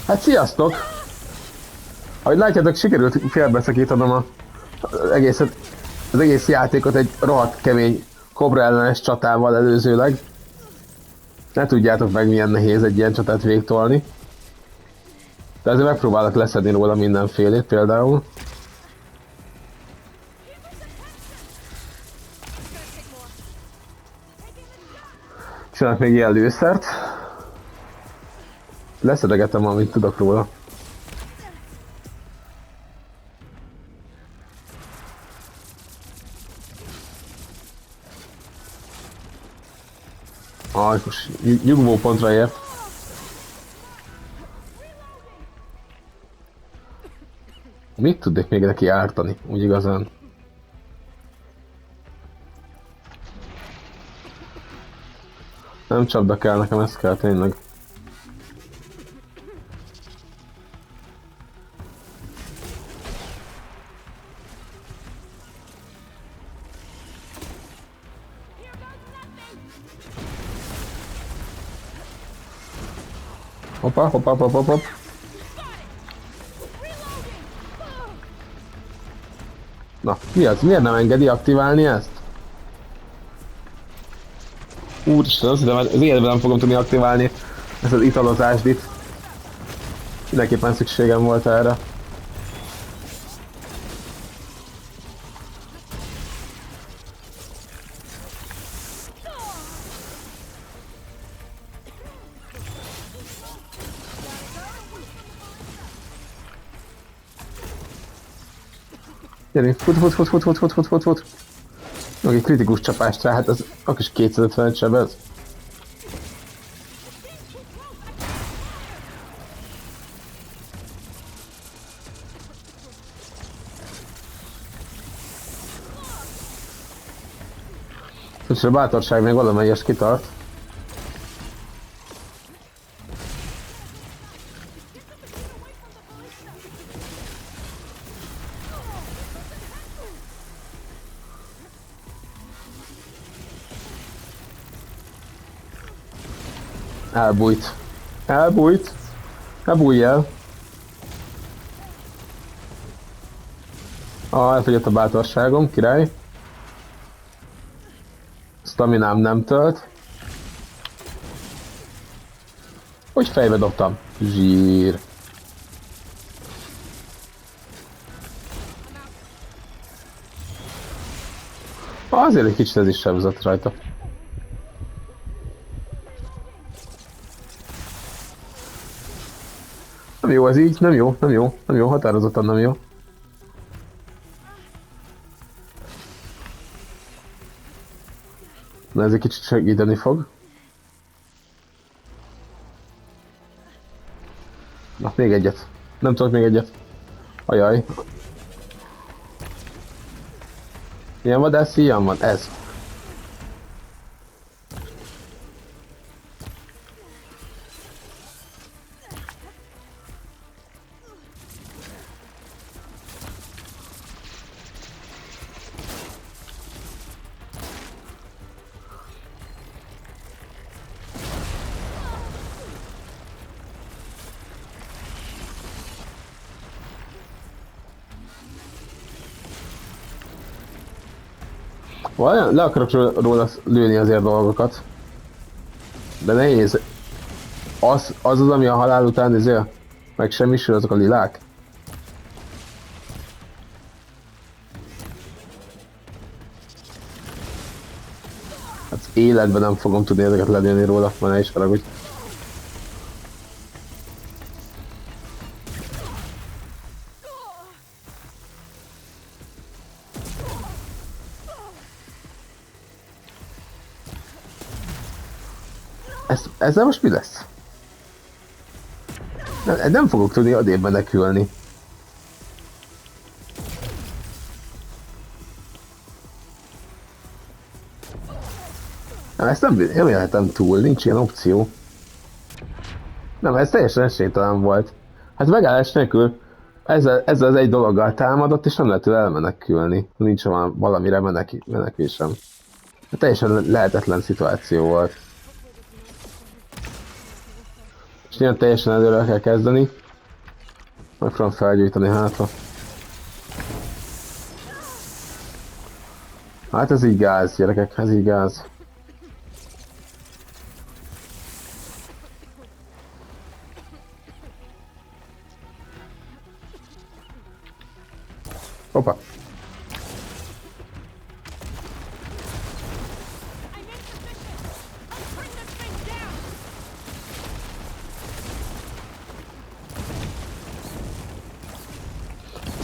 Hát sziasztok! Ahogy látjátok, sikerült félbeszakítanom az egész játékot egy rohadt kemény kobra ellenes csatával előzőleg. Ne tudjátok meg, milyen nehéz egy ilyen csatát végtolni. De azért megpróbálok leszedni róla mindenfélét például. Csinálok még ilyen lőszert. Leszedegetem, amit tudok róla. Most nyugvó pontra ért. Mit tudnék még neki ártani, úgy igazán? Nem csapda kell, nekem ez kell tényleg. Hoppa, hoppa, hoppa, hoppa. Na, mi az? Miért nem engedi aktiválni ezt? Úristen, azt hiszem, az életben nem fogom tudni aktiválni ezt az italozást itt. Mindenképpen szükségem volt erre. Gyerünk, fut. Meg egy kritikus csapást rá, hát az akkor is 250 sebez. Szóval a bátorság még valamelyest kitart. Elbújt. Elbújt. Ne bújj el. Elfogyott a bátorságom, király. Staminám nem tölt. Hogy fejbe dobtam? Zsír. Azért egy kicsit ez is sebzett rajta. Nem jó ez így, nem jó, határozottan nem jó. Na ez egy kicsit segíteni fog. Na, még egyet. Nem tudok még egyet. Ajaj. Ilyen vadász, ilyen van, ez. Le akarok róla lőni azért dolgokat. De nehéz. Az, ami a halál után ezért megsemmisül, azok a lilák. Hát életben nem fogom tudni ezeket lelőni róla, már ne is haragudj. Ezzel most mi lesz? Nem fogok tudni adébb menekülni. Nem, ezt nem élhetem túl, nincs ilyen opció. Nem, ez teljesen esélytelen volt. Hát megállás nélkül ezzel az egy dologgal támadott, és nem lehet elmenekülni. Nincs valamire menekvésem. Teljesen lehetetlen szituáció volt. És ilyen teljesen előre kell kezdeni. Megpróbálom felgyújtani hátra. Hát ez így gáz, gyerekek, ez így gáz. Hoppa.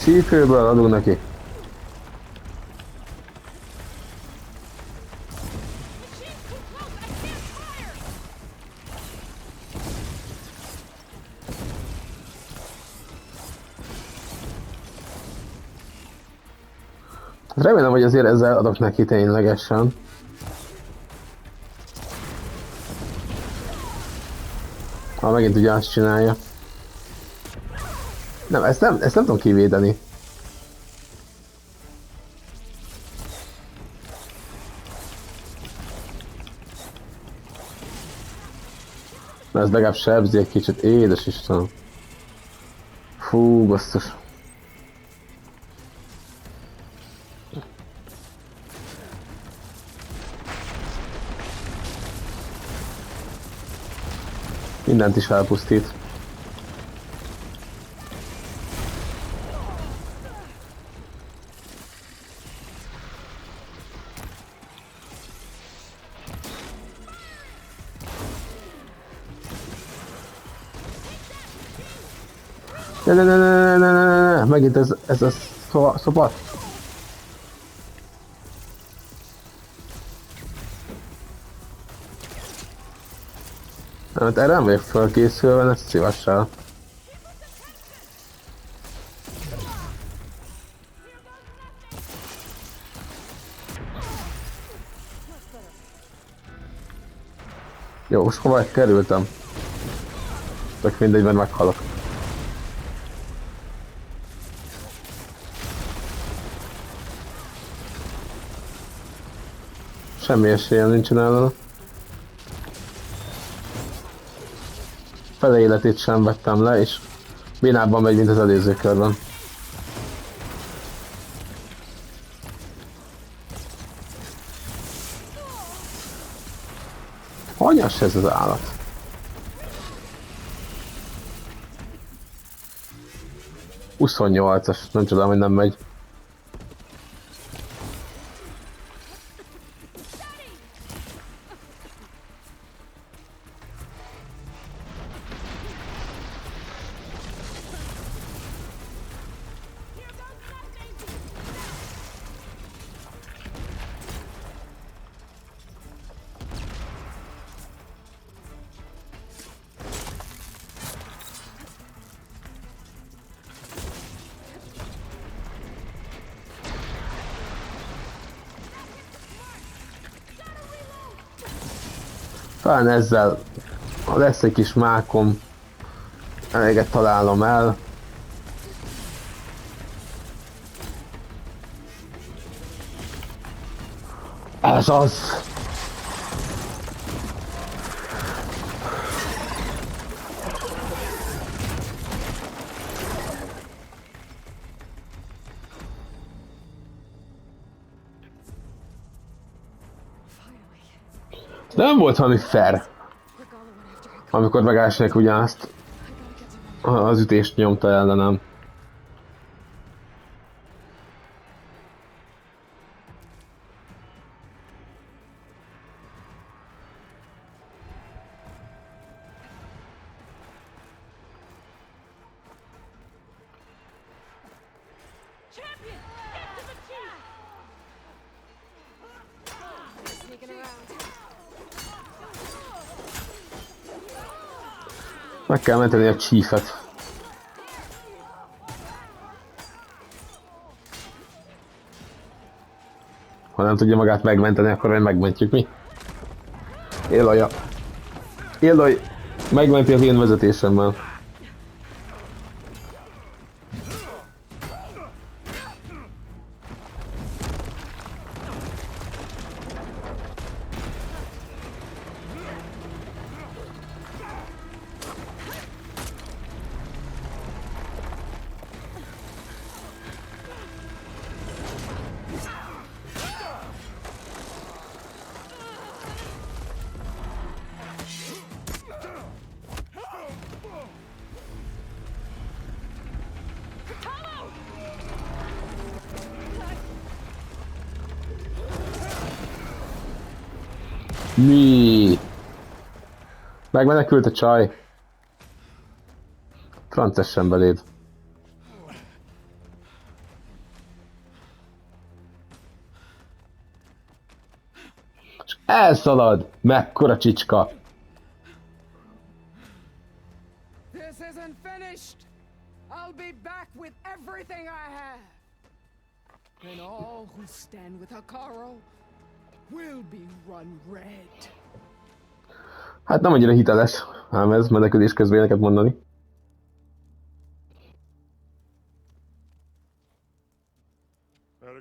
Síkőből adunk neki. Remélem, hogy azért ezzel adok neki ténylegesen. Ha megint ugye azt csinálja. Nem, ezt nem tudom kivédeni. Mert ez legalább sebzi egy kicsit, édes Istenem. Fú, basszus. Mindent is elpusztít. Ne. Megint ez a szopat. Hát erre nem vagyok felkészülve, ezt szívessel. Jó, most hova kerültem? Tök mindegy, mert meghalok. Semmi esélye nincsen ellene. Fele életét sem vettem le, és bénábban megy, mint az előző körben. Hanyas ez az állat? Huszonnyolcas, nem csodálom, hogy nem megy. Talán ezzel, ha lesz egy kis mákom, eleget találom el. Ez az! Nem volt valami fair, amikor megásnék ugyanazt az ütést nyomta ellenem. Meg kell menteni a Chiefet. Ha nem tudja magát megmenteni, akkor majd megmentjük mi. Élaja. Élaj megmenti az én vezetésemmel. Mi? Megmenekült a csaj. Francessen beléd. És elszalad! Mekkora csicska! This isn't finished. I'll be back with everything I have. And all who stand with Hakaro will be run red. Hát nem annyira hiteles, ám ez menekülés közben ilyeneket mondani.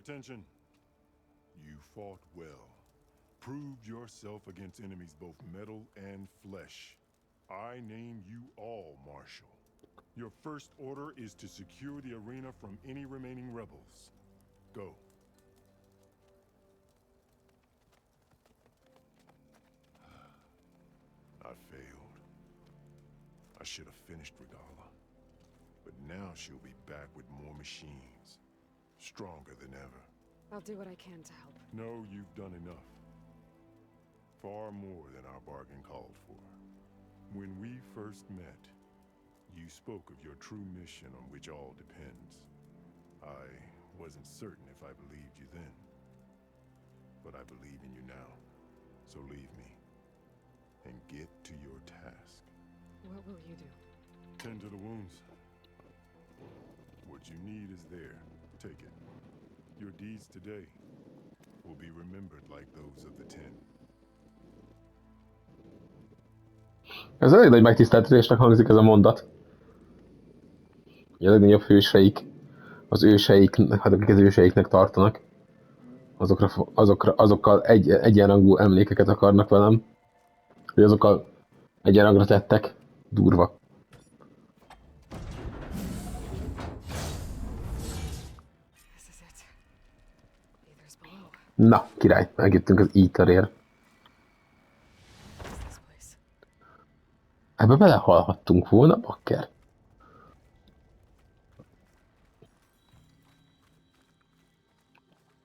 Attention. You fought well. Proved yourself against enemies both metal and flesh. I name you all Marshal. Your first order is to secure the arena from any remaining rebels. Go. I failed. I should have finished Regala. But now she'll be back with more machines. Stronger than ever. I'll do what I can to help. No, you've done enough. Far more than our bargain called for. When we first met, you spoke of your true mission on which all depends. I wasn't certain if I believed you then. But I believe in you now. So leave me. And get to your task. What will you do? Tend to the wounds. What you need is there. Take it. Your deeds today will be remembered like those of the 10. Ez elég nagy megtiszteltetésnek hangzik ez a mondat. A legnagyobb hőseik, az őseik, hát akik az őseiknek tartanak, azokkal egyenrangú emlékeket akarnak velem, hogy azokkal egyenrangra tettek. Durva. This is it. Aether's below. Na, király, megjöttünk az AETHER-ért. What's this place? Ebbe belehalhattunk volna, bakker.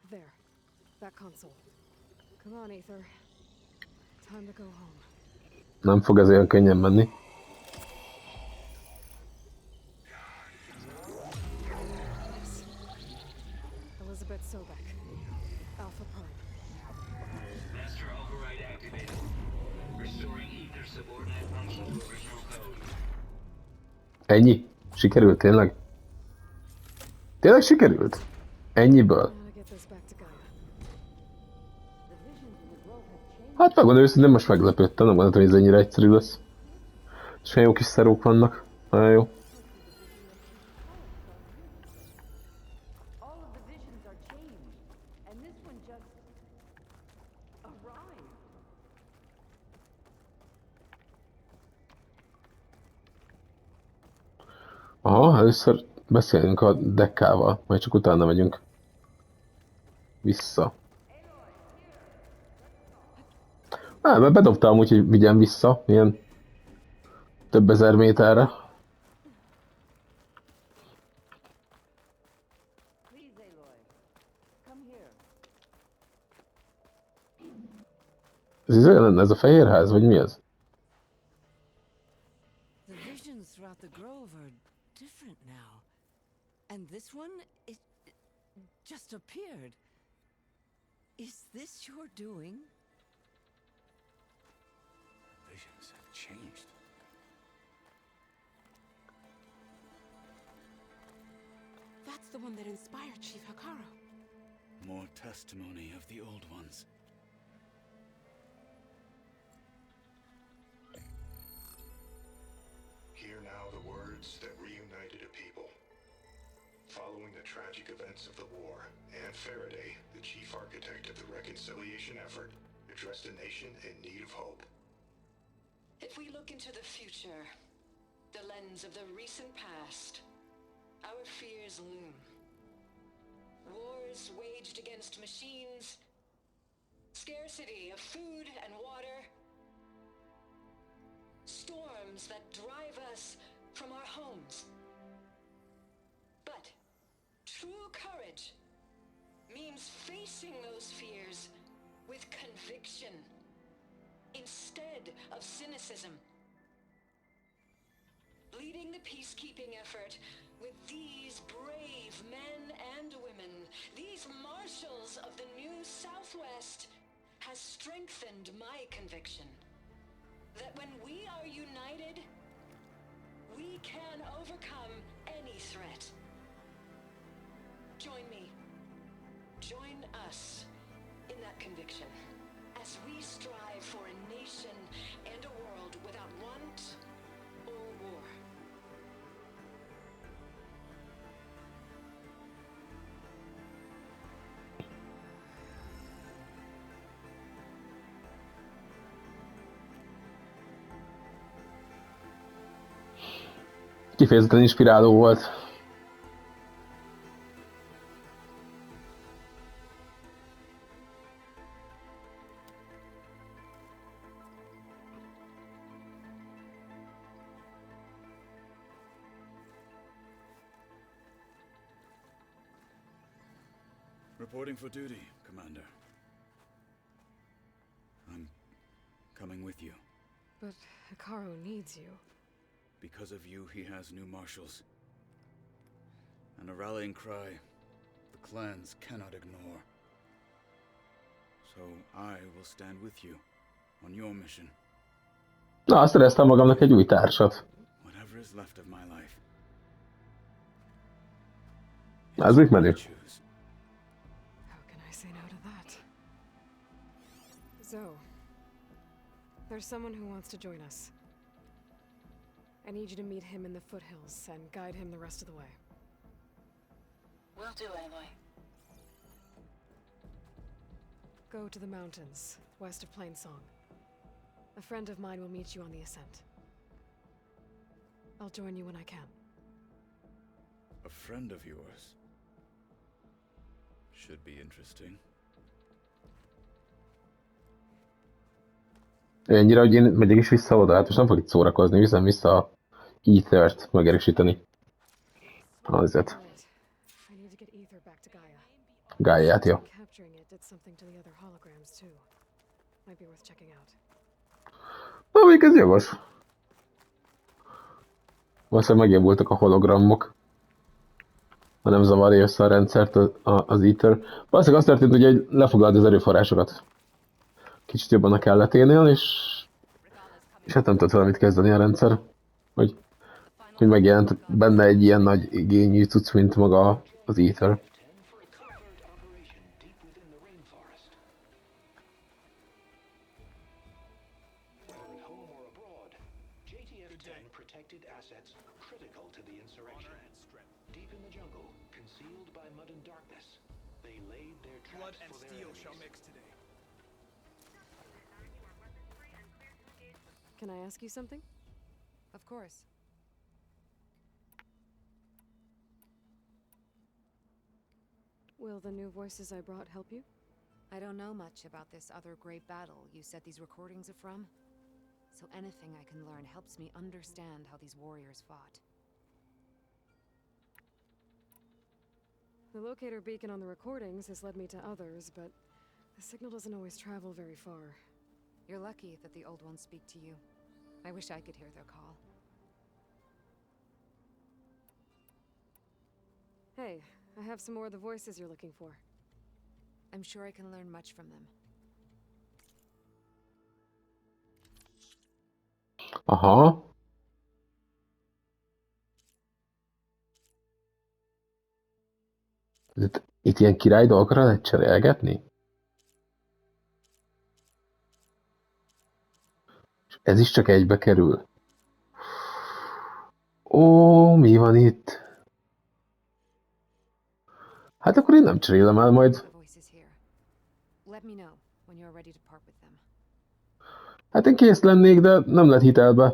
There. That console. Come on, Aether. Time to go home. Nem fog ez olyan könnyen menni. Elizabeth Sobek. Alpha Prime. Master override activated. Restoring ether subordinate function to original code. Ennyi? Sikerült tényleg? Tényleg sikerült? Ennyiből? Gotta get this back to Gaia. Hát megmondom őszintén, most meglepődtem, nem gondoltam, hogy ez ennyire egyszerű lesz. És olyan jó kis szerók vannak. Nagyon jó. All of the visions are changed, and this one just arrived. Aha, először beszélünk a Dekkával, majd csak utána megyünk vissza. Mert bedobtam úgy, hogy vigyen vissza, ilyen több ezer méterre. Please, Aloy, come here. Ez olyan lenne, ez a fehér ház, vagy mi ez? The visions throughout the grove are different now. And this one, it just appeared. Is this your doing? Visions have changed. That's the one that inspired Chief Hakaro. More testimony of the old ones. Hear now the words that reunited a people. Following the tragic events of the war, Anne Faraday, the chief architect of the reconciliation effort, addressed a nation in need of hope. If we look into the future, the lens of the recent past, our fears loom. Wars waged against machines, scarcity of food and water, storms that drive us from our homes. But true courage means facing those fears with conviction, instead of cynicism. Leading the peacekeeping effort with these brave men and women, these marshals of the new Southwest, has strengthened my conviction that when we are united, we can overcome any threat. Join me. Join us in that conviction as we strive for a nation and a world without want or war. Kifejezetten inspiráló volt. Reporting for duty, Commander. I'm coming with you. But Hikaru needs you. Because of you, he has new marshals. And a rallying cry the clans cannot ignore. So I will stand with you on your mission. Na, azt szereztem magamnak egy új társat. Whatever is left of my life. Ez mit menő? How can I say no to that? Zoe, there's someone who wants to join us. I need you to meet him in the foothills and guide him the rest of the way. Will do, Aloy. Go to the mountains, west of Plainsong. A friend of mine will meet you on the ascent. I'll join you when I can. A friend of yours. Should be interesting. Ennyire, hogy én megyek is vissza oda, hát most nem fog itt szórakozni, viszem vissza a AETHER-t megerősíteni. Azért. I need to get Aether back to Gaia. Gáját, jó. Capturing it did something to the other holograms too. Might be worth checking out. Na, még ez jogos. Valószínűleg megjavultak a hologramok. Ha nem zavarja össze a rendszert az AETHER. Valószínűleg azt történt, hogy lefoglalt az erőforrásokat. Kicsit jobban a kelleténél, és hát nem tudott vele mit kezdeni a rendszer. Hogy megjelent benne egy ilyen nagy igényű cucc, mint maga az AETHER. Can I ask you something? Of course. Will the new voices I brought help you? I don't know much about this other great battle you said these recordings are from. So anything I can learn helps me understand how these warriors fought. The locator beacon on the recordings has led me to others, but the signal doesn't always travel very far. You're lucky that the old ones speak to you. I wish I could hear their call. Hey, I have some more of the voices you're looking for. I'm sure I can learn much from them. Aha. Itt ilyen király dolgokra lehet cserélgetni? És ez is csak egybe kerül. Ó, mi van itt? Hát akkor én nem cserélem el majd. Hát én kész lennék, de nem lett hitelbe.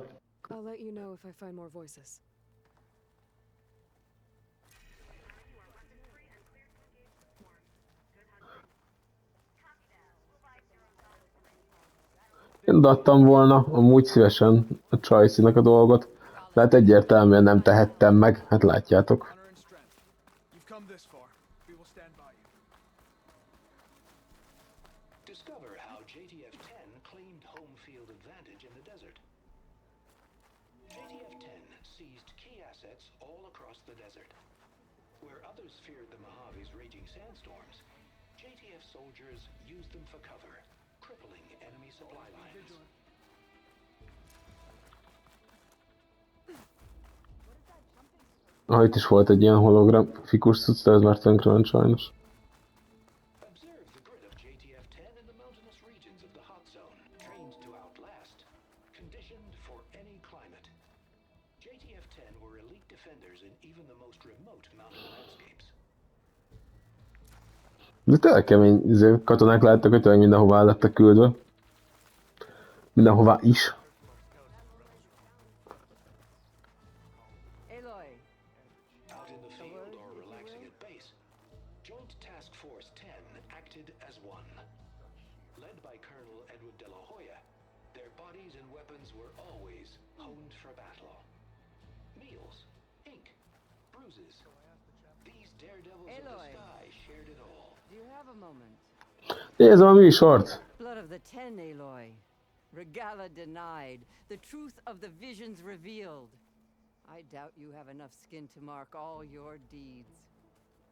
I'll let you know if I find more voices. Én odaadtam volna amúgy szívesen a Tracy-nak a dolgot. De hát egyértelműen nem tehettem meg, hát látjátok. Discover how JTF-10 claimed home field seized key assets all across the desert. Where others feared the Mojave's raging sandstorms, JTF soldiers used them for cover, crippling enemy supply lines. Itt is volt egy ilyen holografikus cucc, de ez már tönkre ment sajnos. Observe the grid of JTF-10 in the mountainous regions of the hot zone, trained to outlast, conditioned for any climate. JTF-10 were elite defenders in even the most remote mountain landscapes. De tényleg kemény katonák lehettek, hogy tényleg mindenhová el lettek küldve. Mindenhová is. Aloy, Out in the field or relaxing at base, Joint Task Force 10 acted as one. Led by Colonel Edward de la Hoya, their bodies and weapons were always honed for battle. Meals, ink, bruises. These daredevils of the sky shared it all. do you have a moment? Nézem a műsort! Blood of the Ten, Aloy. Regala denied. The truth of the visions revealed. I doubt you have enough skin to mark all your deeds.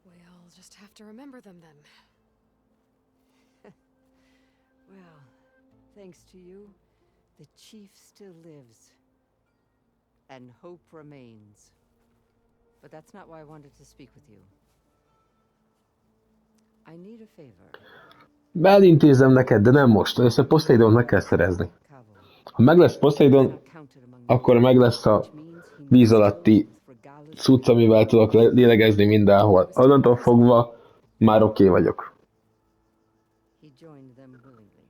We'll just have to remember them then. Well, thanks to you, the chief still lives. And hope remains. But that's not why I wanted to speak with you. I need a favor. Elintézem neked, de nem most. Először Poseidon meg kell szerezni. Cavo. Ha meg lesz Poseidon, akkor meg lesz a víz alatti cucc, amivel tudok lélegezni mindenhol. Onnantól fogva már oké vagyok. He joined them willingly.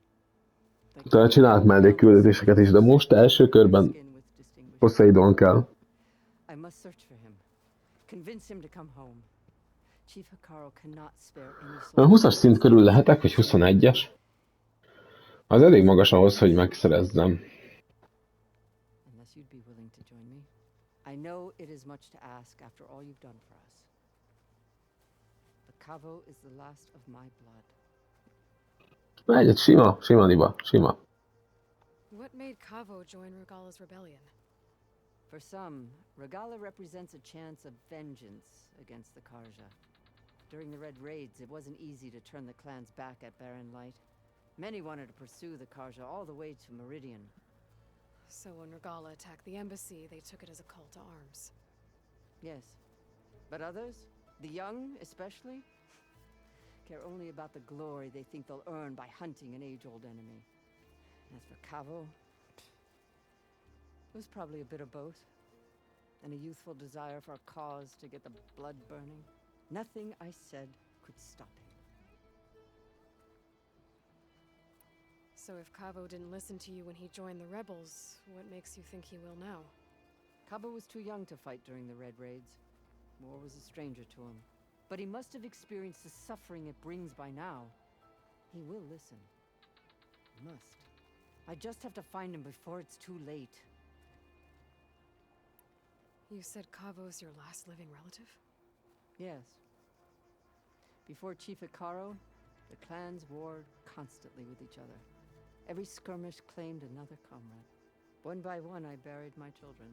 Tehát csinált mellékküldetéseket is, de most első körben Poseidon kell. I must search for him. Convince him to come home. Chief Hikaru cannot spare any A 20-as szint körül lehetek, vagy 21-es. Az elég magas ahhoz, hogy megszerezzem. Unless you'd be willing to join me. I know it is much to ask after all you've done for us. But Cavo is the last of my blood. Egyet sima niba, sima. What made Cavo join Regala's rebellion? For some, Regala represents a chance of vengeance against the Karja. During the Red Raids, it wasn't easy to turn the clans back at Barren Light. Many wanted to pursue the Karja all the way to Meridian. So when Regala attacked the embassy, they took it as a call to arms. Yes. But others, the young especially, care only about the glory they think they'll earn by hunting an age-old enemy. As for Cavo, it was probably a bit of both. And a youthful desire for a cause to get the blood burning. Nothing I said could stop him. So if Cavo didn't listen to you when he joined the rebels, what makes you think he will now? Cavo was too young to fight during the Red Raids. War was a stranger to him. But he must have experienced the suffering it brings by now. He will listen. Must. I just have to find him before it's too late. You said Cavo's your last living relative? Yes. Before Chief Hikaru, the clans warred constantly with each other. Every skirmish claimed another comrade. One by one, I buried my children.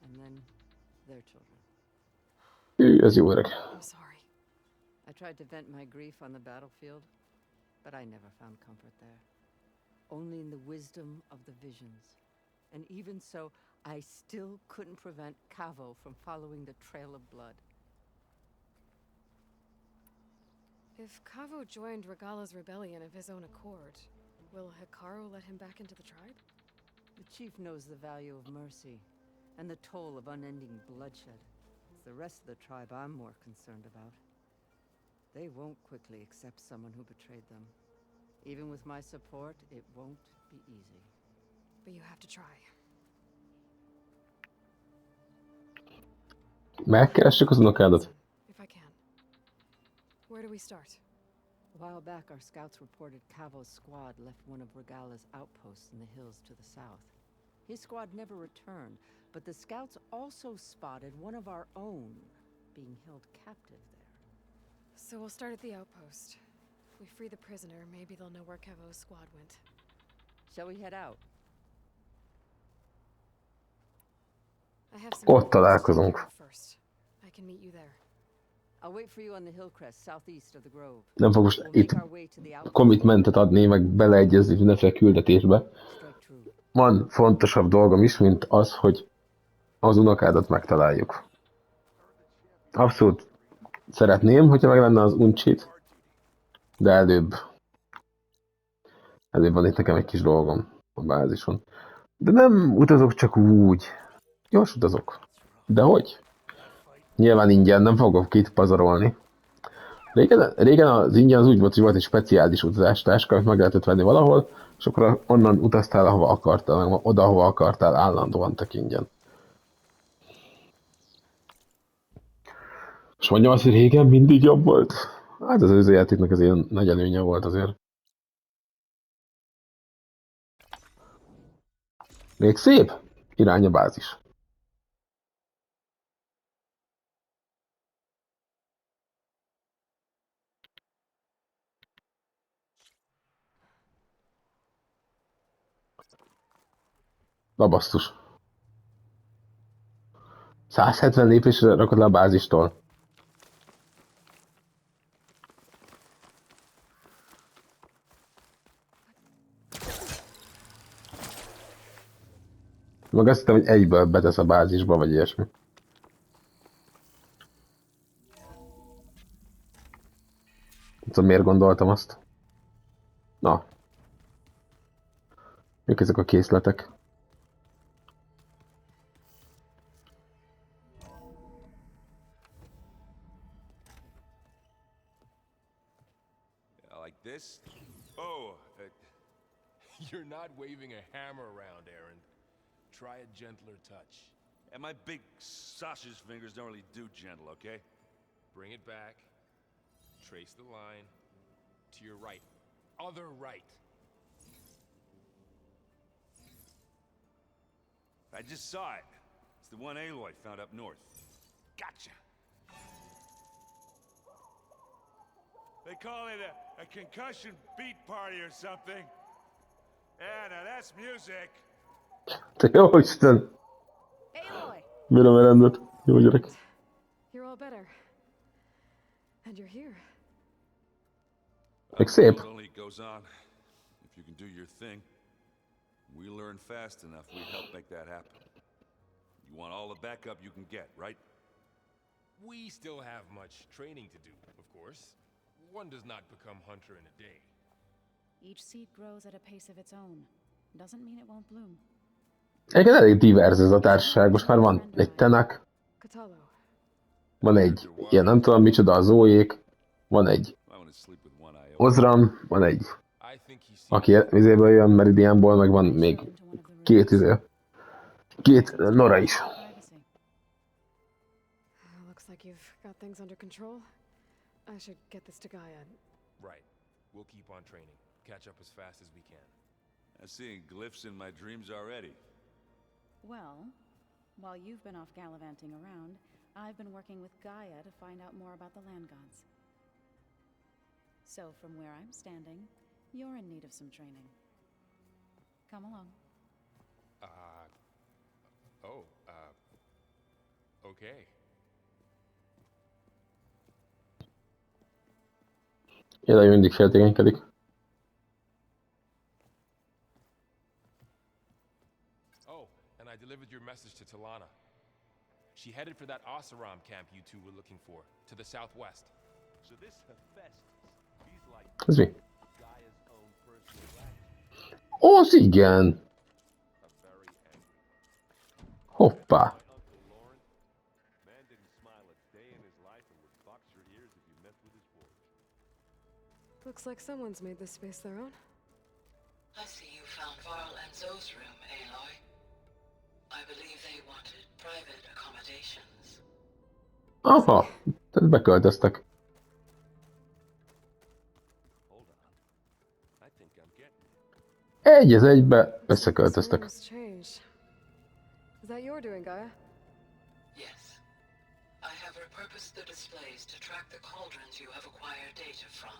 And then their children. Ez jó öreg. I'm sorry. I tried to vent my grief on the battlefield, but I never found comfort there. Only in the wisdom of the visions. And even so, I still couldn't prevent Cavo from following the trail of blood. If Cavo joined Regala's rebellion of his own accord, will Hikaru let him back into the tribe? The chief knows the value of mercy, and the toll of unending bloodshed. It's the rest of the tribe I'm more concerned about. They won't quickly accept someone who betrayed them. Even with my support, it won't be easy. But you have to try. Megkeressük az unokádat. If I can. Where do we start? A while back, our scouts reported Cavo's squad left one of Regala's outposts in the hills to the south. His squad never returned, but the scouts also spotted one of our own being held captive there. So we'll start at the outpost. If we free the prisoner, maybe they'll know where Cavo's squad went. Shall we head out? have some Ott business to take care találkozunk. of first. I can meet you there. I'll wait for you on the hill crest southeast of the grove. Nem fog most We'll itt make our way to the outpost. commitmentet adni, meg beleegyezni mindenféle küldetésbe. Strike true. Van fontosabb dolgom is, mint az, hogy az unokádat megtaláljuk. Abszolút szeretném, hogyha meg lenne az uncsit, de előbb van itt nekem egy kis dolgom a bázison. De nem utazok csak úgy. Gyors utazok. De hogy? Nyilván ingyen, nem fogok itt pazarolni. Régen az ingyen az úgy volt, hogy volt egy speciális utazástáska, amit meg lehetett venni valahol, és akkor onnan utaztál, ahova akartál, meg oda, ahova akartál, állandóan tök ingyen. És mondjam azt, hogy régen mindig jobb volt? Hát az őzőjátéknak az ilyen nagy előnye volt azért. Még szép? Irány a bázis. Na basszus. 170 lépésre rakod le a bázistól. Meg azt hittem, hogy egyből betesz a bázisba, vagy ilyesmi. Nem tudom, miért gondoltam azt. Na. Mik ezek a készletek? Like this? Oh, you're not waving a hammer around, Aaron. Try a gentler touch. And my big sausage fingers don't really do gentle, okay? Bring it back. Trace the line. To your right. Other right. I just saw it. It's the one Aloy found up north. Gotcha. They call it a concussion beat party or something. Yeah, now that's music. Te jó Isten! Aloy! Bírom a rendet. Jó gyerek. You're all better. And you're here. Még szép. It only goes on if you can do your thing. We learn fast enough, we help make that happen. You want all the backup you can get, right? We still have much training to do, of course. One does not become hunter in a day. Each seed grows at a pace of its own. Doesn't mean it won't bloom. Egyébként elég divers ez a társaság. Most már van egy Tenak, van egy ilyen nem tudom micsoda, a Zoék, van egy Ozram, van egy aki vizéből jön, Meridianból, meg van még két Nora is. Looks like you've got things under control. I should get this to Gaia. Right. We'll keep on training. Catch up as fast as we can. I'm seeing glyphs in my dreams already. Well, while you've been off gallivanting around, I've been working with Gaia to find out more about the land gods. So from where I'm standing, you're in need of some training. Come along. Okay. Jelen mindig féltékenykedik. Oh, and I delivered your message to Talana. She headed for that Oseram camp you two were looking for, to the southwest. So this Hephaestus, he's like Ez mi? Gaia's own personal wagon. Az igen! Hoppá! Uncle Lauren, man didn't smile a day in his life and would box your ears if you messed with his forge. Looks like someone's made this space their own. I see you found Varl and Zoe's room, Aloy. I believe they wanted private accommodations. Aha! Tehát beköltöztek. Egy az egybe összeköltöztek. Is that your doing, Gaia? Yes. I have repurposed the displays to track the cauldrons you have acquired data from.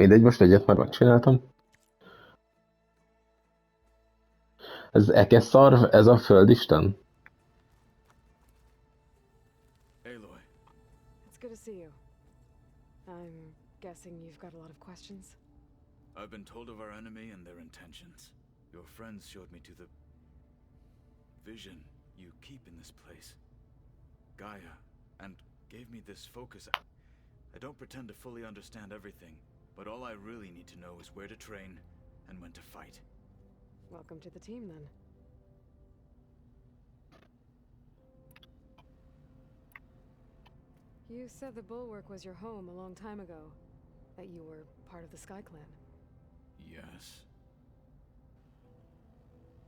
Mindegy, most egyet már megcsináltam. Ez Ekeszarv, ez a földisten? Aloy. It's good to see you. I'm guessing you've got a lot of questions? I've been told of our enemy and their intentions. Your friends showed me to the vision you keep in this place, Gaia, and gave me this focus. I don't pretend to fully understand everything, but all I really need to know is where to train and when to fight. Welcome to the team, then. You said the Bulwark was your home a long time ago. That you were part of the Sky Clan. Yes.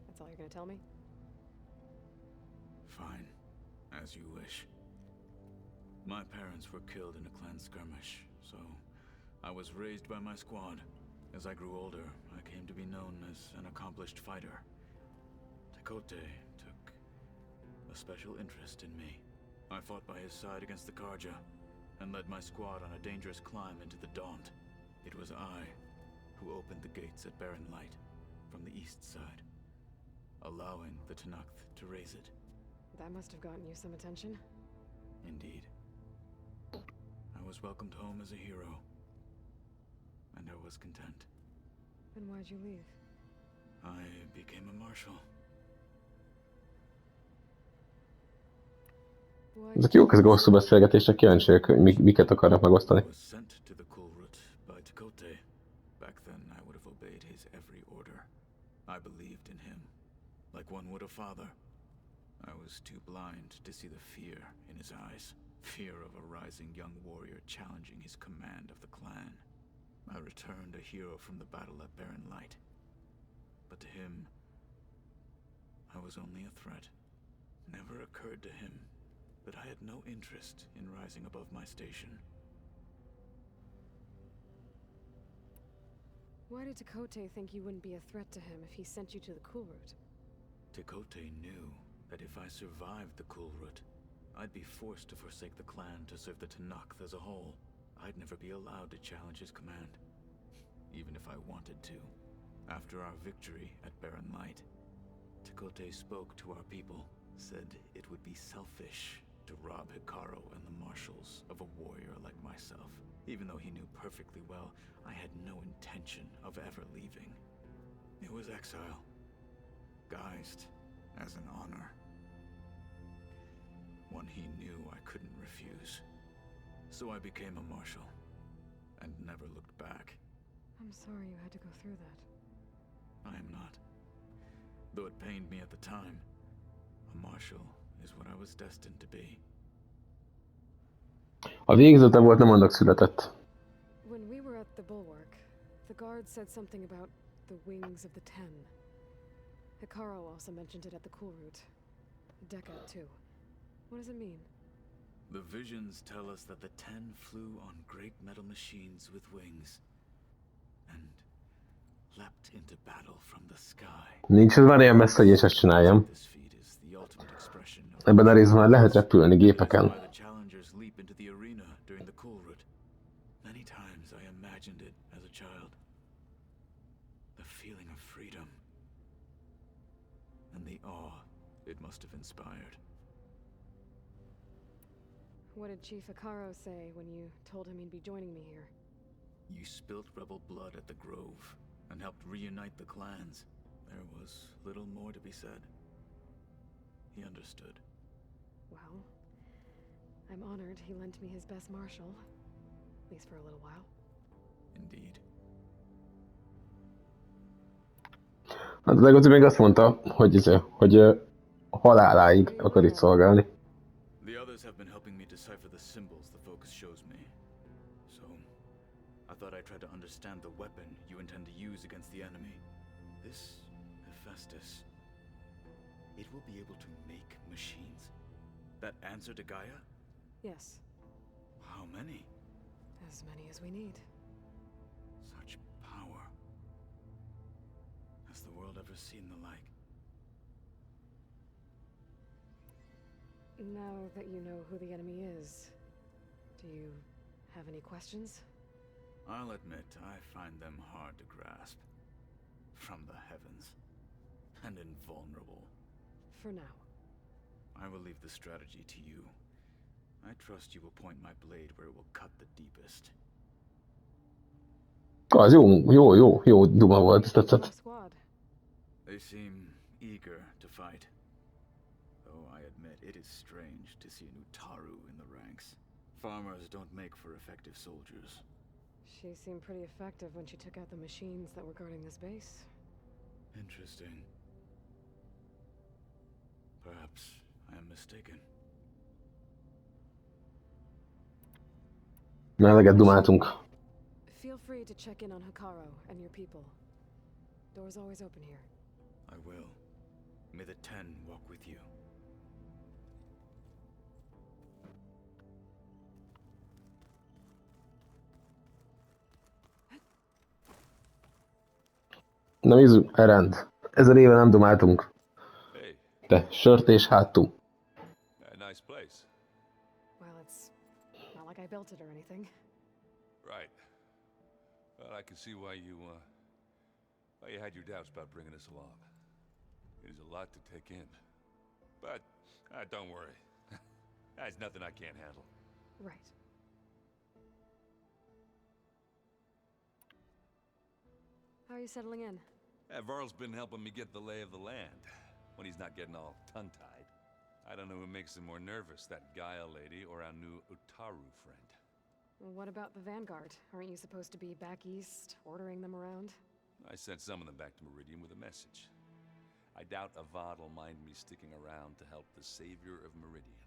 That's all you're gonna tell me? Fine. As you wish. My parents were killed in a clan skirmish, so I was raised by my squad. As I grew older, I came to be known as an accomplished fighter. Tekote took a special interest in me. I fought by his side against the Karja, and led my squad on a dangerous climb into the Daunt. It was I who opened the gates at Barren Light from the east side, allowing the Tenakth to raise it. That must have gotten you some attention. Indeed. I was welcomed home as a hero, and I was content. Then why'd you leave? I became a marshal. Ezek jók, ezek a hosszú beszélgetések, kíváncsiak, hogy miket akarnak megosztani. I was sent to the Kulrut by Tekote. Back then, I would have obeyed his every order. I believed in him, like one would a father. I was too blind to see the fear in his eyes. Fear of a rising young warrior challenging his command of the clan. I returned a hero from the battle at Barren Light. But to him, I was only a threat. Never occurred to him that I had no interest in rising above my station. Why did Tekote think you wouldn't be a threat to him if he sent you to the Kulrut? Tekote knew that if I survived the Kulrut, I'd be forced to forsake the clan to serve the Tenakth as a whole. I'd never be allowed to challenge his command, even if I wanted to. After our victory at Barren Light, Tekote spoke to our people, said it would be selfish to rob Hikaru and the marshals of a warrior like myself. Even though he knew perfectly well I had no intention of ever leaving. It was exile, guised as an honor. One he knew I couldn't refuse. So I became a marshal, and never looked back. I'm sorry you had to go through that. I am not. Though it pained me at the time, a marshal is what I was destined to be. A végzete volt, nem annak született. When we were at the Bulwark, the guard said something about the wings of the Ten. Hikaru also mentioned it at the Kulrut. Decca, too. What does it mean? The visions tell us that the Ten flew on great metal machines with wings, and leapt into battle from the sky. Nincs ez már ilyen messze, hogy én ezt csináljam. This feat is the ultimate expression of Ebben a részben már lehet repülni Why gépeken. the challengers leap into the arena during the Kulrut. Many times I imagined it as a child. The feeling of freedom. And the awe it must have inspired. What did Chief Hikaru say when you told him he'd be joining me here? You spilt rebel blood at the Grove and helped reunite the clans. There was little more to be said. He understood. Well, I'm honored he lent me his best marshal. At least for a little while. Indeed. Hát legalább még azt mondta, hogy haláláig akar itt szolgálni. The others have been helping me decipher the symbols the Focus shows me. So, I thought I'd try to understand the weapon you intend to use against the enemy. This Hephaestus, it will be able to make machines that answer to Gaia? Yes, How many? as many as we need. Such power. Has the world ever seen the like? Now that you know who the enemy is, do you have any questions? I'll admit, I find them hard to grasp. From the heavens. And invulnerable. For now. I will leave the strategy to you. I trust you will point my blade where it will cut the deepest. Az jó duma volt, ezt tetszett. They seem eager to fight. Though I admit it is strange to see an Utaru in the ranks. Farmers don't make for effective soldiers. She seemed pretty effective when she took out the machines that were guarding this base. Interesting. Perhaps I am mistaken. Na, eleget dumáltunk. Feel free to check in on Hikaru and your people. Door's always open here. I will. May the Ten walk with you. Na nézzük, rend. Ezer éve nem dumáltunk. De sört és háttunk. Nice place. Well, it's not like I built it or anything. Right. Well, I can see why you had your doubts about bringing us along. It is a lot to take in. But don't worry. There's nothing I can't handle. Right. How are you settling in? Varl's been helping me get the lay of the land, when he's not getting all tongue-tied. I don't know who makes him more nervous, that Gaia lady or our new Utaru friend. What about the Vanguard? Aren't you supposed to be back east, ordering them around? I sent some of them back to Meridian with a message. I doubt Avad will mind me sticking around to help the savior of Meridian.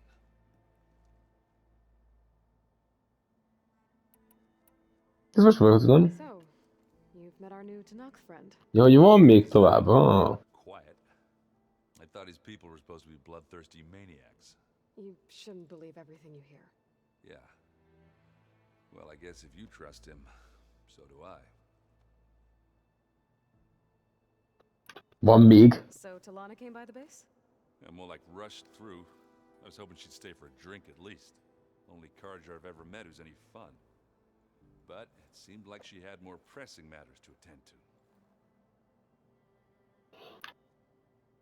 Ez most volt, nem? So, you've met our new Tanakh friend. Ja, hogy van még tovább. Ah. Quiet. I thought his people were supposed to be bloodthirsty maniacs. You shouldn't believe everything you hear. Yeah. Well, I guess if you trust him, so do I. Van még. So Talana came by the base? Yeah, more like rushed through. I was hoping she'd stay for a drink at least. Only Carja I've ever met who's any fun. But it seemed like she had more pressing matters to attend to.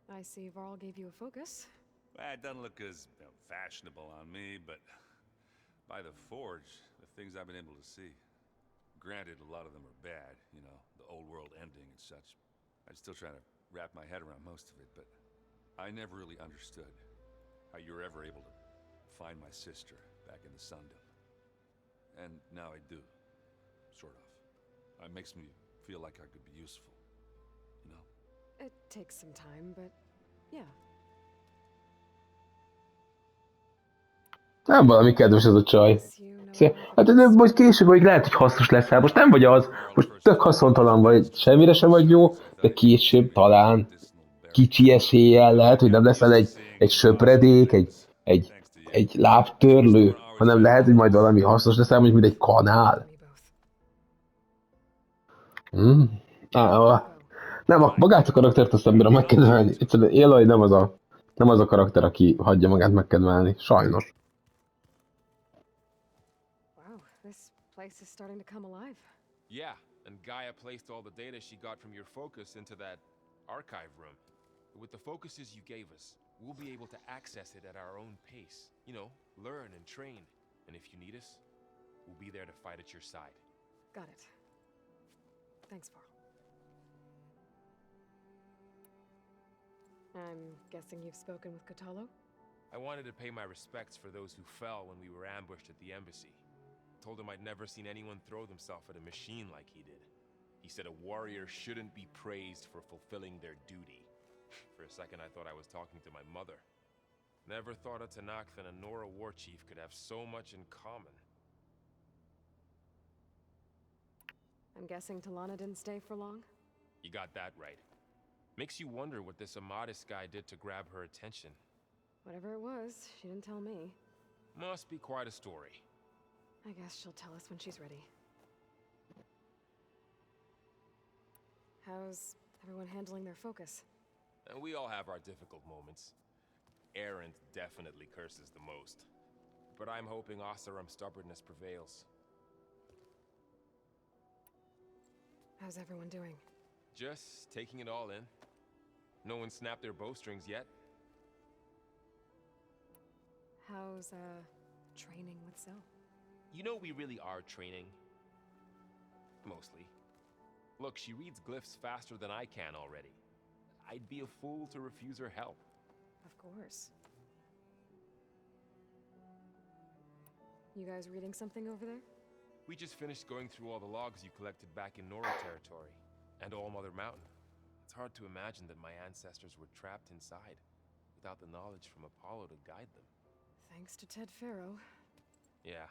I see Varl gave you a focus. Well, it doesn't look as fashionable on me, but by the Forge, the things I've been able to see. Granted, a lot of them are bad, you know, the old world ending and such. I'm still trying to wrap my head around most of it, but I never really understood how you were ever able to find my sister back in the Sundom. And now I do, sort of. It makes me feel like I could be useful, you know? It takes some time, but yeah. Nem valami kedves ez a csaj. Hát de most később, hogy lehet, hogy hasznos leszel. Most nem vagy az, most tök haszontalan vagy, semmire sem vagy jó, de később talán kicsi eséllyel lehet, hogy nem leszel egy söpredék, egy lábtörlő, hanem lehet, hogy majd valami hasznos leszel, mondjuk mint egy kanál. Nem, magát a karaktert azt nem bírom megkedvelni. Egyszerűen Aloy nem az a karakter, aki hagyja magát megkedvelni. Sajnos. Wow, this place is starting to come alive. Yeah, and Gaia placed all the data she got from your focus into that archive room. With the focuses you gave us, we'll be able to access it at our own pace. You know, learn and train. And if you need us, we'll be there to fight at your side. Got it. Thanks, Varl. I'm guessing you've spoken with Kotallo? I wanted to pay my respects for those who fell when we were ambushed at the embassy. Told him I'd never seen anyone throw themselves at a machine like he did. He said a warrior shouldn't be praised for fulfilling their duty. For a second I thought I was talking to my mother. Never thought a Tanakh and a Nora war chief could have so much in common. I'm guessing Talana didn't stay for long? You got that right. Makes you wonder what this Amadis guy did to grab her attention. Whatever it was, she didn't tell me. Must be quite a story. I guess she'll tell us when she's ready. How's everyone handling their focus? And we all have our difficult moments. Errant definitely curses the most. But I'm hoping Oseram's stubbornness prevails. How's everyone doing? Just taking it all in. No one snapped their bowstrings yet. How's, training with Zoe? You know we really are training. Mostly. Look, she reads glyphs faster than I can already. I'd be a fool to refuse her help. Of course. You guys reading something over there? We just finished going through all the logs you collected back in Nora territory, and All Mother Mountain. It's hard to imagine that my ancestors were trapped inside, without the knowledge from Apollo to guide them. Thanks to Ted Faro. Yeah.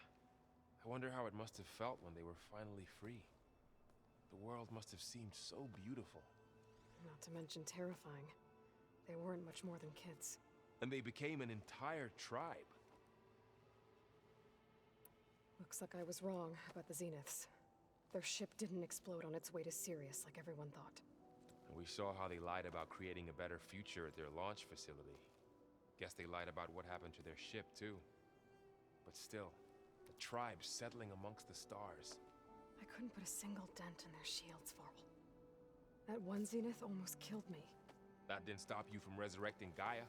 I wonder how it must have felt when they were finally free. The world must have seemed so beautiful. Not to mention terrifying. They weren't much more than kids. And they became an entire tribe. Looks like I was wrong about the Zeniths. Their ship didn't explode on its way to Sirius like everyone thought. And we saw how they lied about creating a better future at their launch facility. Guess they lied about what happened to their ship, too. But still, the tribe settling amongst the stars. I couldn't put a single dent in their shields, Varl. That one Zenith almost killed me. That didn't stop you from resurrecting Gaia.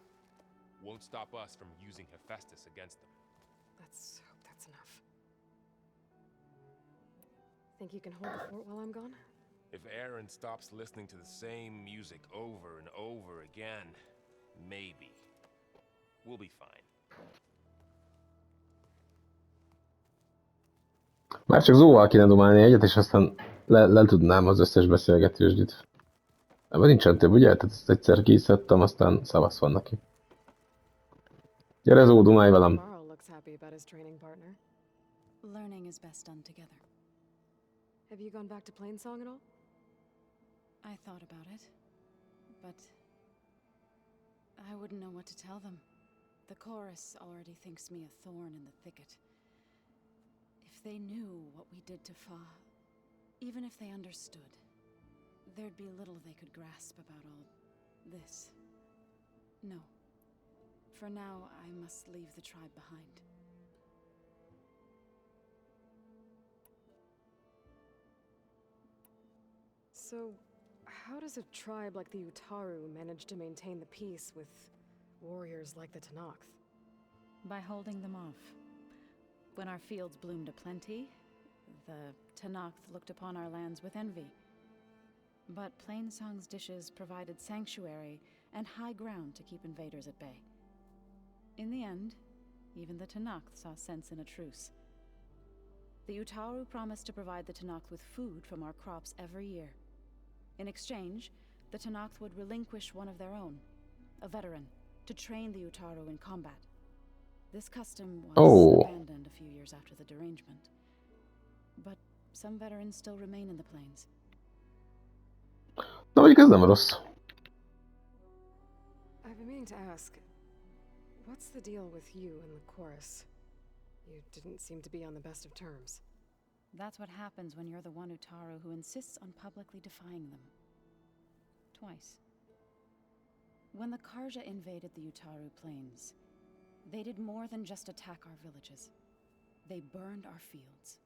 Won't stop us from using Hephaestus against them. Let's hope that's enough. Think you can hold the fort while I'm gone? If Aaron stops listening to the same music over and over again, maybe. We'll be fine. Már csak Zóval kéne domálni egyet, és aztán le tudnám az összes beszélgetősdit. Ebben nincsen több, ugye? Tehát ezt egyszer kiszedtem, aztán szavasz van neki. Gyere Zó, dumálj velem! Varl looks happy about his training partner. Learning is best done together. Have you gone back to Plainsong at all? I thought about it, but I wouldn't know what to tell them. The chorus already thinks me a thorn in the thicket. If they knew what we did to Fa, even if they understood, there'd be little they could grasp about all this. No. For now, I must leave the tribe behind. So, how does a tribe like the Utaru manage to maintain the peace with warriors like the Tenakth? By holding them off. When our fields bloomed aplenty, the Tenakth looked upon our lands with envy. But Plainsong's dishes provided sanctuary and high ground to keep invaders at bay. In the end, even the Tenakth saw sense in a truce. The Utaru promised to provide the Tenakth with food from our crops every year. In exchange, the Tenakth would relinquish one of their own, a veteran, to train the Utaru in combat. This custom was abandoned a few years after the derangement. But some veterans still remain in the plains. Na, mondjuk ez nem rossz. I've been meaning to ask, what's the deal with you and the chorus? You didn't seem to be on the best of terms. That's what happens when you're the one Utaru who insists on publicly defying them. Twice. When the Karja invaded the Utaru plains, they did more than just attack our villages. They burned our fields,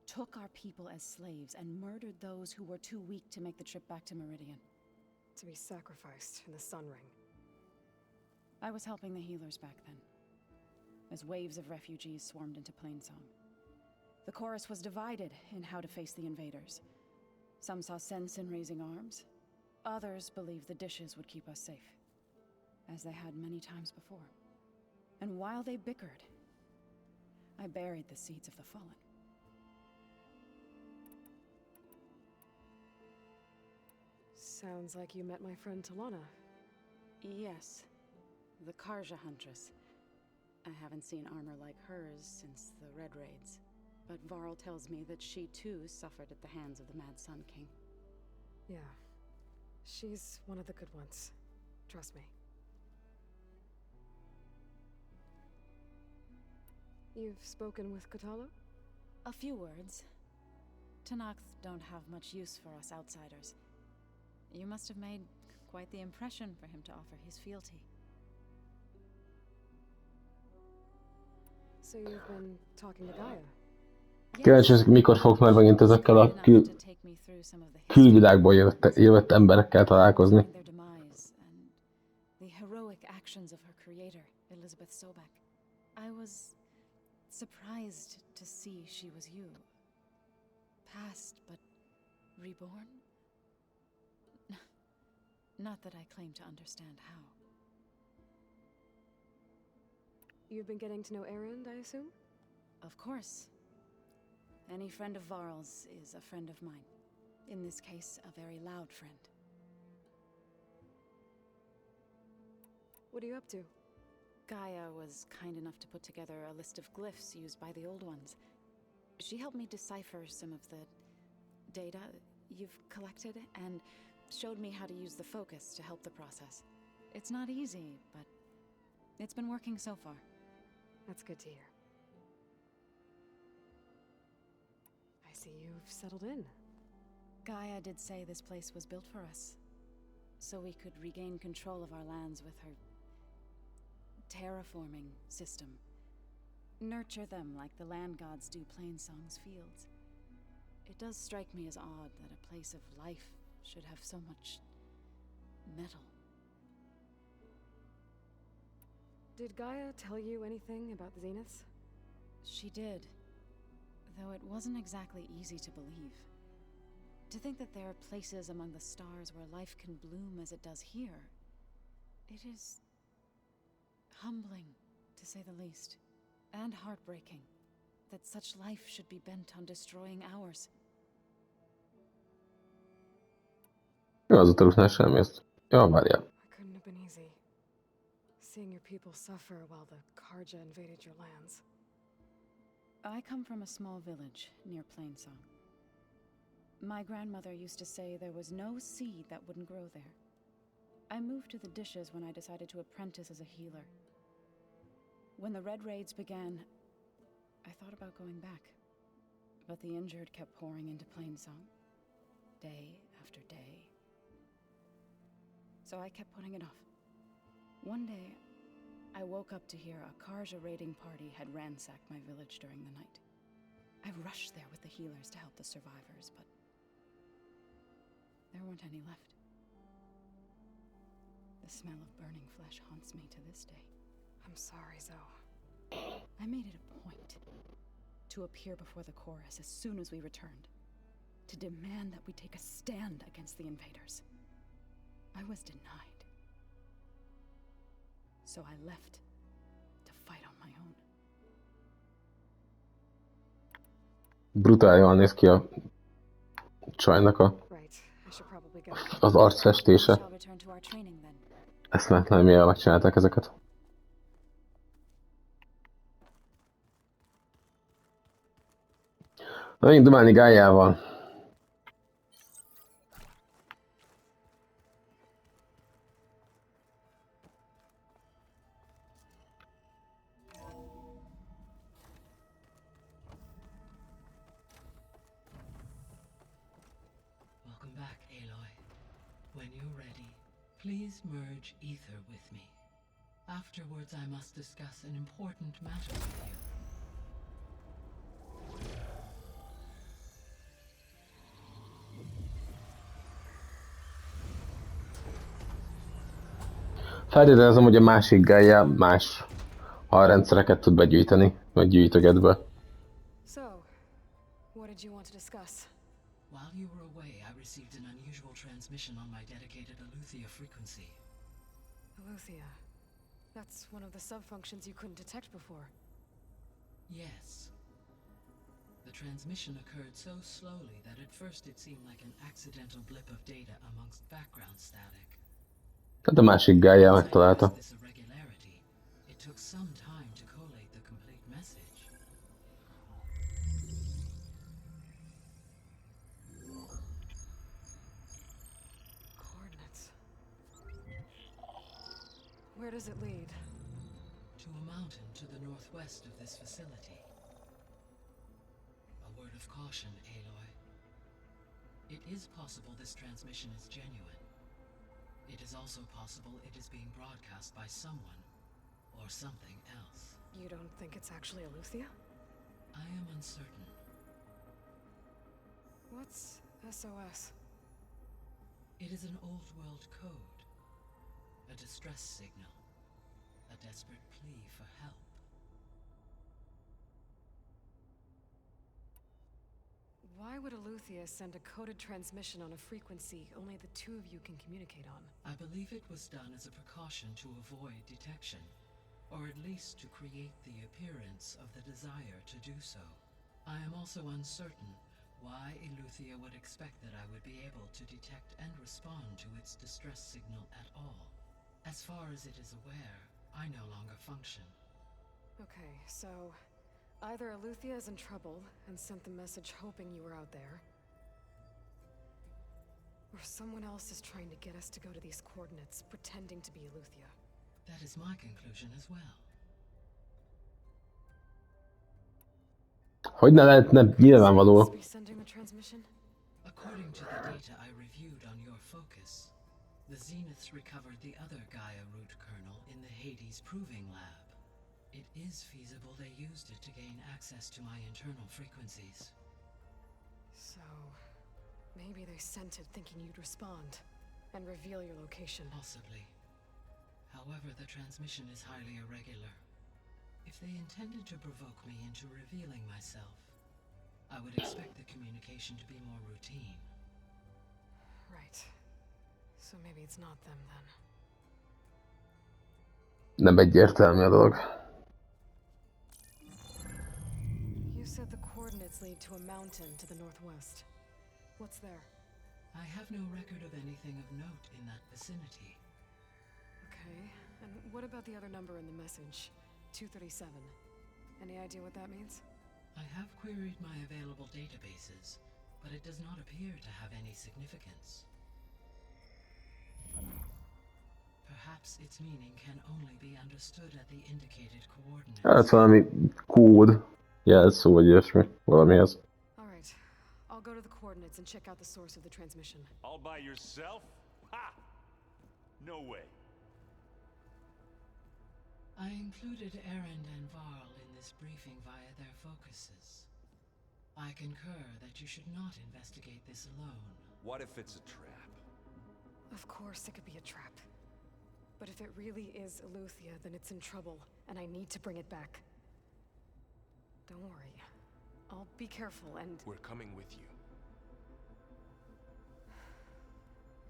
took our people as slaves, and murdered those who were too weak to make the trip back to Meridian. To be sacrificed in the Sun Ring. I was helping the healers back then, as waves of refugees swarmed into Plainsong. The chorus was divided in how to face the invaders. Some saw sense in raising arms. Others believed the dishes would keep us safe, as they had many times before. And while they bickered, I buried the seeds of the fallen. Sounds like you met my friend Talana. Yes, the Karja Huntress. I haven't seen armor like hers since the Red Raids, but Varl tells me that she too suffered at the hands of the Mad Sun King. Yeah, she's one of the good ones. Trust me. You've spoken with Kotallo? A few words. Tenakth don't have much use for us outsiders. You must have made quite the impression for him to offer his fealty. So you've been talking to Gaia? Kíváncsi, hogy mikor fogok már megint ezekkel a külvilágból jövött emberekkel találkozni. Their demise and the heroic actions of her creator, Elizabeth Sobek. I was surprised to see she was you. Past, but reborn? Not that I claim to understand how. You've been getting to know Erend, I assume? Of course. Any friend of Varl's is a friend of mine. In this case, a very loud friend. What are you up to? Gaia was kind enough to put together a list of glyphs used by the Old Ones. She helped me decipher some of the data you've collected and showed me how to use the focus to help the process. It's not easy, but it's been working so far. That's good to hear. I see you've settled in. Gaia did say this place was built for us, so we could regain control of our lands with her terraforming system. Nurture them like the land gods do Plainsong's fields. It does strike me as odd that a place of life should have so much metal. Did Gaia tell you anything about the Zeniths? She did, though it wasn't exactly easy to believe. To think that there are places among the stars where life can bloom as it does here, it is humbling, to say the least, and heartbreaking that such life should be bent on destroying ours. Jó, az utalutnál semmi ezt. Jó, várjál. It couldn't have been easy. Seeing your people suffer while the Karja invaded your lands. I come from a small village near Plainsong. My grandmother used to say there was no seed that wouldn't grow there. I moved to the Dishes when I decided to apprentice as a healer. When the Red Raids began, I thought about going back. But the injured kept pouring into Plainsong, day after day. So I kept putting it off. One day, I woke up to hear a Karja raiding party had ransacked my village during the night. I rushed there with the healers to help the survivors, but there weren't any left. The smell of burning flesh haunts me to this day. I'm sorry, Zoe. I made it a point to appear before the chorus as soon as we returned, to demand that we take a stand against the invaders. I was denied. So I left to fight on my own. Brutál jól néz ki a csajnak az arcfestése. Eszméletlen, mivel megcsinálták ezeket. Na, menjünk dumálni Gájával. Please merge Aether with me. Afterwards, I must discuss an important matter with you. Feltételezem, hogy a másik Gaia más alrendszereket tud begyűjteni, vagy gyűjtöget be. So, what did you want to discuss? While you were away, I received an unusual transmission on my dedicated Aletheia frequency. Aletheia? That's one of the sub-functions you couldn't detect before. Yes. The transmission occurred so slowly that at first it seemed like an accidental blip of data amongst background static. Tehát a másik Gaia megtalálta. This irregularity, it took some time to collate the complete message. Where does it lead? To a mountain to the northwest of this facility. A word of caution, Aloy. It is possible this transmission is genuine. It is also possible it is being broadcast by someone or something else. You don't think it's actually Aletheia? I am uncertain. What's SOS? It is an old world code. A distress signal. A desperate plea for help. Why would Eleuthia send a coded transmission on a frequency only the two of you can communicate on? I believe it was done as a precaution to avoid detection, or at least to create the appearance of the desire to do so. I am also uncertain why Eleuthia would expect that I would be able to detect and respond to its distress signal at all. As far as it is aware, I no longer function. Okay, so either Eleuthia is in trouble and sent the message hoping you were out there, or someone else is trying to get us to go to these coordinates, pretending to be Eleuthia. That is my conclusion as well. Hogy ne lehetne nyilvánvaló. Be sending the transmission? According to the data I reviewed on your focus, the Zeniths recovered the other Gaia root kernel in the Hades Proving Lab. It is feasible they used it to gain access to my internal frequencies. So, maybe they sent it thinking you'd respond and reveal your location. Possibly. However, the transmission is highly irregular. If they intended to provoke me into revealing myself, I would expect the communication to be more routine. Right. So maybe it's not them then. Nem egyértelmű a dolog. You said the coordinates lead to a mountain to the northwest. What's there? I have no record of anything of note in that vicinity. Okay, and what about the other number in the message? 237. Any idea what that means? I have queried my available databases, but it does not appear to have any significance. Perhaps its meaning can only be understood at the indicated coordinates. Hát valami kód, jelszó vagy ilyesmi, valamihez. Alright, I'll go to the coordinates and check out the source of the transmission. All by yourself? Ha! No way. I included Erend and Varl in this briefing via their focuses. I concur that you should not investigate this alone. What if it's a trap? Of course it could be a trap. But if it really is Eleuthia, then it's in trouble, and I need to bring it back. Don't worry. I'll be careful and... We're coming with you.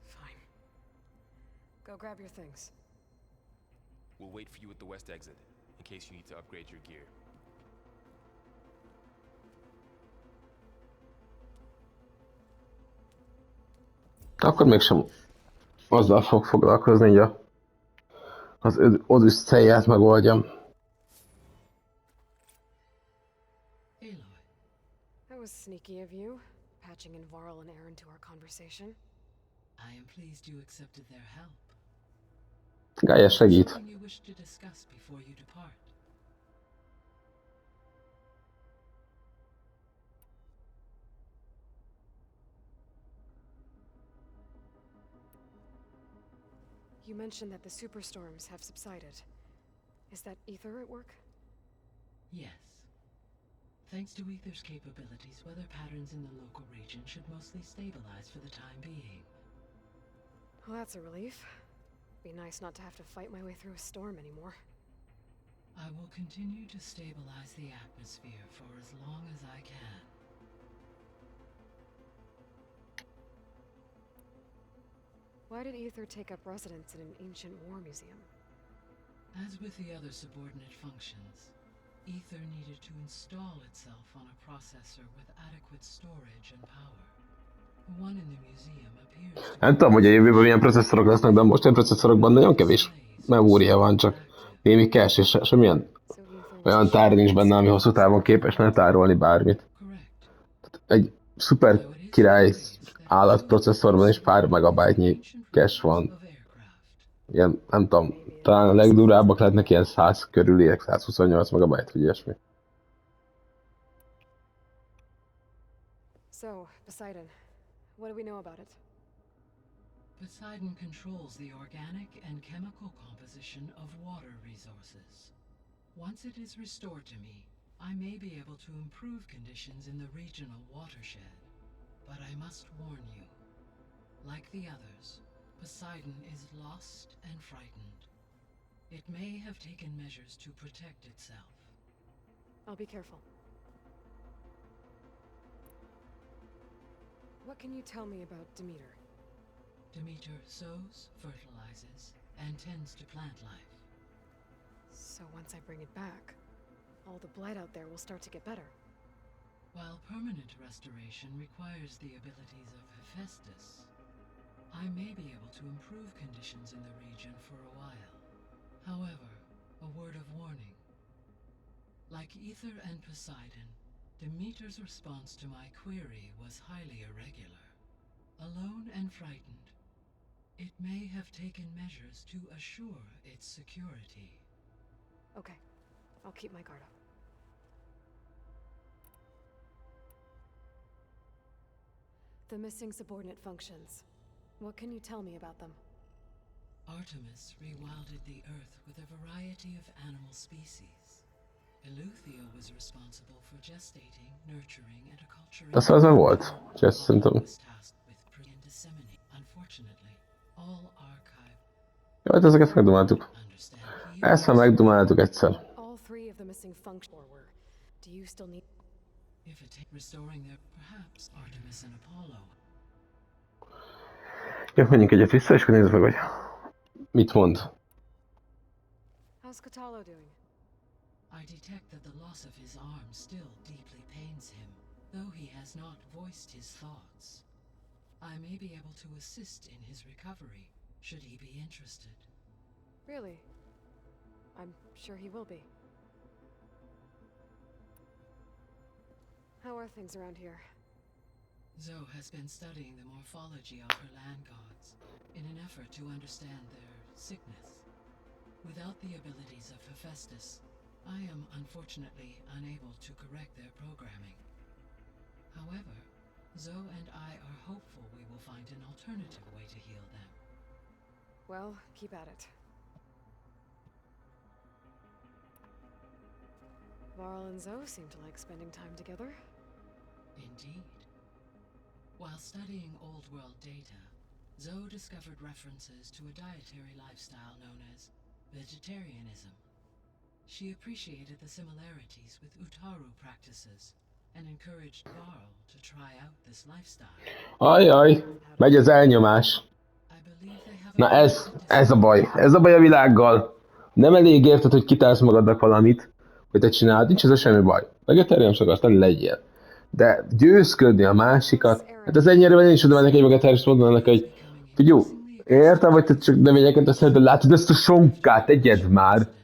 Fine. Go grab your things. We'll wait for you at the west exit, in case you need to upgrade your gear. Akkor mégsem azzal fog foglalkozni, hogy az Odüsszeiát megoldjam. Aloy. That was sneaky of you, patching in Varl and Erend to our conversation. I am pleased you accepted their help. Gaia segít. Something you wish to discuss before you depart. You mentioned that the superstorms have subsided. Is that Aether at work? Yes. Thanks to Aether's capabilities, weather patterns in the local region should mostly stabilize for the time being. Well, that's a relief. Be nice not to have to fight my way through a storm anymore. I will continue to stabilize the atmosphere for as long as I can. Why did Aether take up residence in an ancient war museum? As with the other subordinate functions, Aether needed to install itself on a processor with adequate storage and power. The one in the museum appears to... Nem tudom, hogy a jövőben milyen processzorok lesznek, de a mostani processzorokban nagyon kevés memória van, csak némi cache, és semmilyen olyan tár nincs benne, ami hosszú távon képes ne tárolni bármit. Egy szuper király állatprocesszorban is pár megabájtnyi cache van. Ilyen, nem tudom, talán a legdurábbak lehetnek ilyen 100 körüliek, 128 megabájt, vagy ilyesmi. So, Poseidon, what do we know about it? Poseidon controls the organic and chemical composition of water resources. Once it is restored to me, I may be able to improve conditions in the regional watershed. but I must warn you. Like the others, Poseidon is lost and frightened. It may have taken measures to protect itself. I'll be careful. What can you tell me about Demeter? Demeter sows, fertilizes, and tends to plant life. So once I bring it back, all the blight out there will start to get better. While permanent restoration requires the abilities of Hephaestus, I may be able to improve conditions in the region for a while. However, a word of warning. Like Aether and Poseidon, Demeter's response to my query was highly irregular. Alone and frightened, it may have taken measures to assure its security. Okay, I'll keep my guard up. The missing subordinate functions. What can you tell me about them? Artemis rewilded the Earth with a variety of animal species. Eleuthia was responsible for gestating, nurturing, and acculturating. Ez az volt? Úgyhogy ezt szerintem... Was tasked with and disseminate. Unfortunately, all archive. Jó, hát ezeket megdomáltuk. Ezt már megdomáltuk egyszer. All three of the missing functions were. Do you still need... If it takes restoring their, perhaps Artemis and Apollo. Jó, menjünk egyet vissza, és akkor nézzük meg, hogy mit mond. How's Catalo doing? I detect that the loss of his arm still deeply pains him, though he has not voiced his thoughts. I may be able to assist in his recovery, should he be interested. Really? I'm sure he will be. How are things around here? Zoe has been studying the morphology of her land gods in an effort to understand their sickness. Without the abilities of Hephaestus, I am unfortunately unable to correct their programming. However, Zoe and I are hopeful we will find an alternative way to heal them. Well, keep at it. Varl and Zoe seem to like spending time together. Indeed. While studying Old World data, Zoe discovered references to a dietary lifestyle known as vegetarianism. She appreciated the similarities with Utaru practices and encouraged Varl to try out this lifestyle. Ajaj, megy az elnyomás. Na ez a baj. Ez a baj a világgal. Nem elég érted, hogy kitálsz magadnak valamit, hogy te csináld, nincs ez a semmi baj. Vegetáriánus akarsz lenni, legyél. De győzködni a másikat, hát ez ennyire én is oda mennek egy vegetárius mondanak neki, hogy figyú, értem, hogy te csak növényeket teszed, de látod ezt a sonkát, egyed már.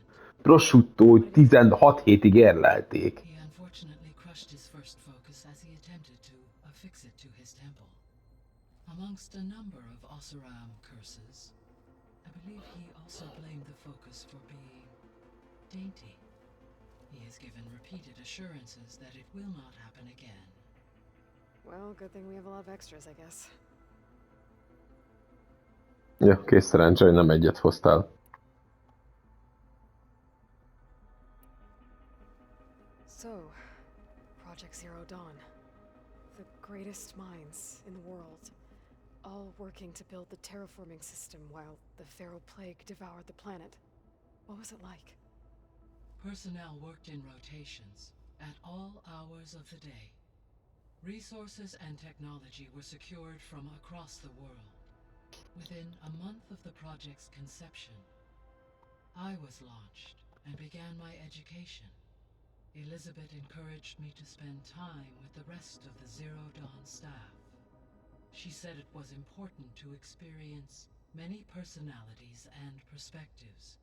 Prosciutto, hogy 16 hétig érlelték. He unfortunately crushed his first focus as he attempted to affix it to his temple. Amongst a number of Oseram curses, I believe he also blamed the focus for being dainty. He has given repeated assurances that it will not happen again. Well, good thing we have a lot of extras, I guess. Ja, kész szerencsé, hogy nem egyet hoztál. So, Project Zero Dawn. The greatest minds in the world. All working to build the terraforming system while the Pharaoh Plague devoured the planet. What was it like? Personnel worked in rotations at all hours of the day. Resources and technology were secured from across the world. Within a month of the project's conception, I was launched and began my education. Elizabeth encouraged me to spend time with the rest of the Zero Dawn staff. She said it was important to experience many personalities and perspectives,